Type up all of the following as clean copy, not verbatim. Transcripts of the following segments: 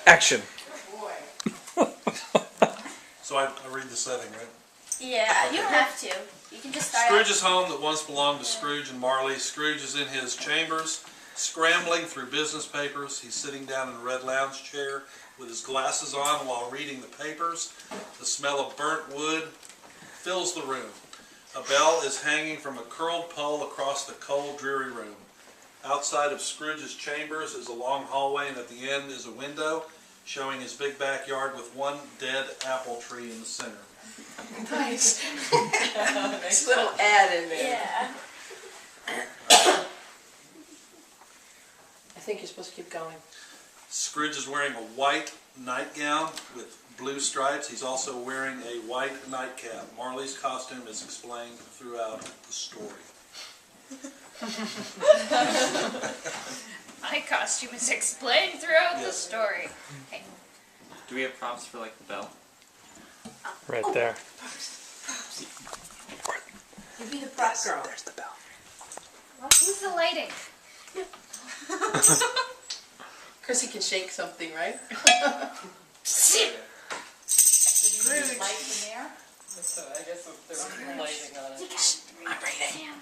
Action. So I read the setting, right? Yeah, you don't have to. You can just start. Scrooge's home that once belonged to Scrooge and Marley. Scrooge is in his chambers, scrambling through business papers. He's sitting down in a red lounge chair with his glasses on while reading the papers. The smell of burnt wood fills the room. A bell is hanging from a curled pole across the cold, dreary room. Outside of Scrooge's chambers is a long hallway, and at the end is a window showing his big backyard with one dead apple tree in the center. Nice. Nice little ad in there. Yeah. I think you're supposed to keep going. Scrooge is wearing a white nightgown with blue stripes. He's also wearing a white nightcap. Marley's costume is explained throughout the story. My costume is explained throughout the story. Okay. Do we have props for like the bell? Right there. You be the prop girl. There's the bell. Who's the lighting? Chrissy can shake something, right? Sit. Scrooge. Light in there. So I guess there's lighting on it. I'm reading.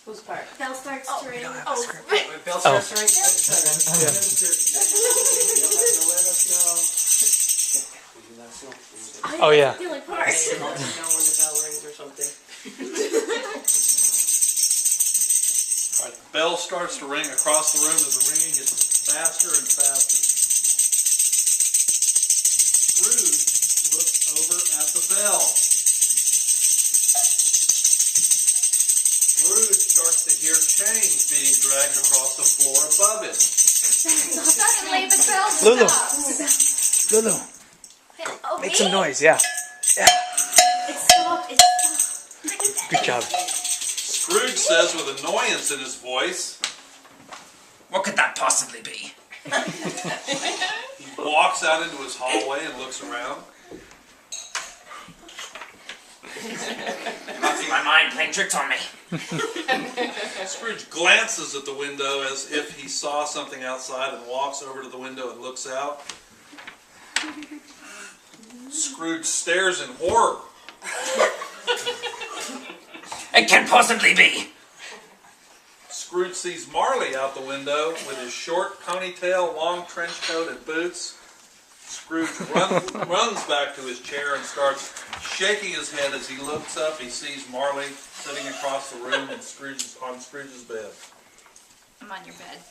Whose part? Bell starts to ring. Bill Oh. starts right. You'll have to let us know. Oh, yeah. The only part. Let us know when the bell rings or something. All right, the bell starts to ring across the room as the ringing gets faster and faster. Scrooge looks over at the bell. Scrooge starts to hear chains being dragged across the floor above him. Suddenly the bell Lulu. stops. Lulu, Oh, make me? some noise. Yeah. Yeah. It stopped. It stopped. Good job. Scrooge says with annoyance in his voice, What could that possibly be? he walks out into his hallway and looks around. You must be my mind playing tricks on me. Scrooge glances at the window as if he saw something outside and walks over to the window and looks out. Scrooge stares in horror. It can't possibly be. Scrooge sees Marley out the window with his short ponytail, long trench coat, and boots. Scrooge runs back to his chair and starts shaking his head as he looks up. He sees Marley sitting across the room on Scrooge's bed. I'm on your bed.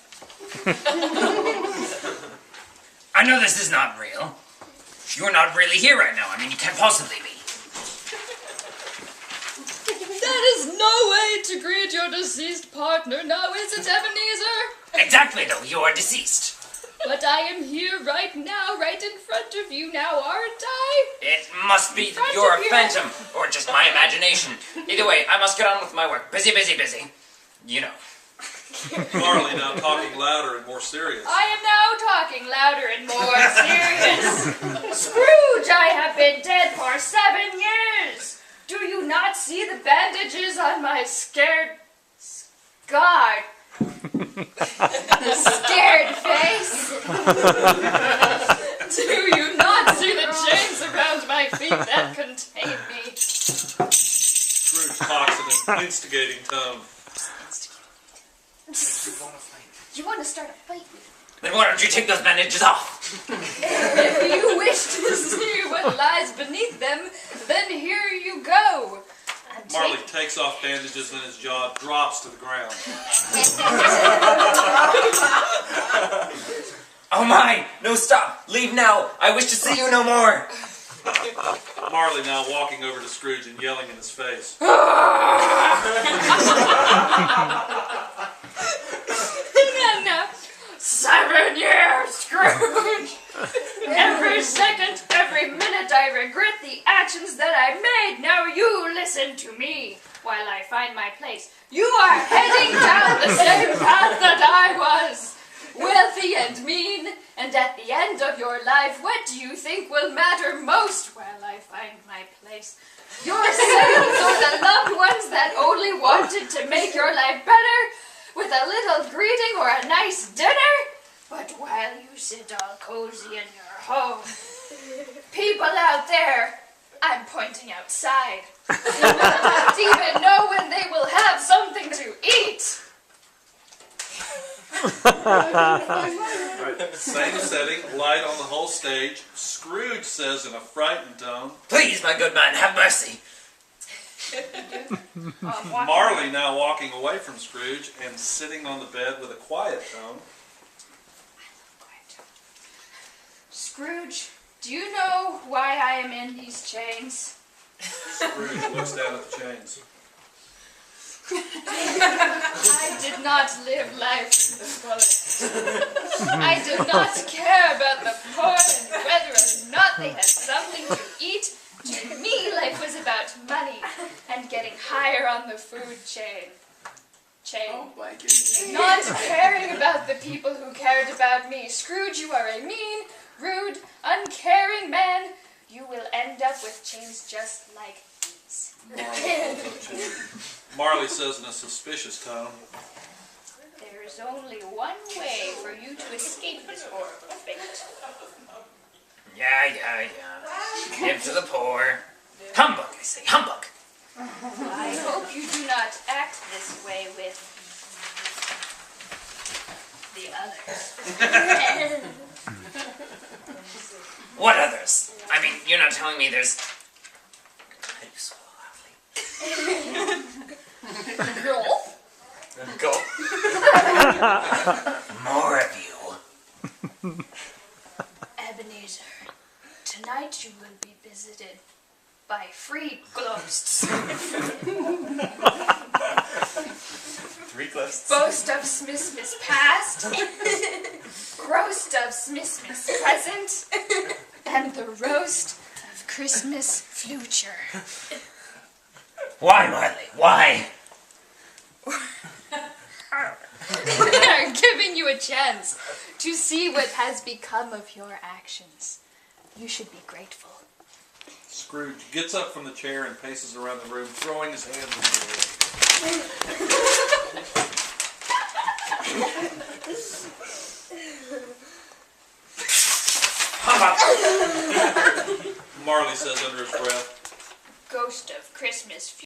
I know this is not real. You're not really here right now. I mean, you can't possibly be. That is no way to greet your deceased partner, now is it, Ebenezer? Exactly, though. You are deceased. But I am here right now, right in front of you now, aren't I? It must be front you're of a you. phantom, or just my imagination. Either way, I must get on with my work. Busy, busy, busy. You know. Marley now talking louder and more serious. I am now talking louder and more serious. Scrooge, I have been dead for 7 years. Do you not see the bandages on my scared face? Do you not see the chains around my feet that contain me? Scrooge talks in an instigating tone. You want to start a fight? Then why don't you take those bandages off? If you wish to see what lies beneath them, then here you go. Marley takes off bandages and his jaw drops to the ground. Oh my! No, stop! Leave now! I wish to see you no more! Marley now walking over to Scrooge and yelling in his face. No. 7 years, Scrooge! Every second, every minute I regret the actions that I made. Now you listen to me while I find my place. You are heading down the same path that I was. Wealthy and mean, and at the end of your life, what do you think will matter most while I find my place? Yourselves or the loved ones that only wanted to make your life better? With a little greed for a nice dinner, but while you sit all cozy in your home, people out there, I'm pointing outside, don't even know when they will have something to eat. Alright, same setting, light on the whole stage. Scrooge says in a frightened tone. Please, my good man, have mercy. Marley now walking away from Scrooge and sitting on the bed with a quiet tone. Scrooge, do you know why I am in these chains? Scrooge looks down at the chains. I did not live life to the fullest. I did not care about the poor and whether or not they had something to eat. To me, life was about money and getting higher on the food chain. Oh my goodness. Not caring about the people who cared about me. Scrooge, you are a mean, rude, uncaring man. You will end up with chains just like these. Marley says in a suspicious tone. There is only one way for you to escape this horrible fate. Yeah. Give to the poor. Humbug, I say, humbug. I hope you do not act this way with the others. What others? I mean, you're not telling me there's... How do you swallow loudly? Go. More of you. Ebenezer, tonight you will be visited by free ghosts. 3 ghosts. Boast of Smithmas past, roast of Smithmas present, and the roast of Christmas future. Why, Marley? Why? They're giving you a chance to see what has become of your actions. You should be grateful. Scrooge gets up from the chair and paces around the room, throwing his hands in the air. Marley says under his breath. Ghost of Christmas future.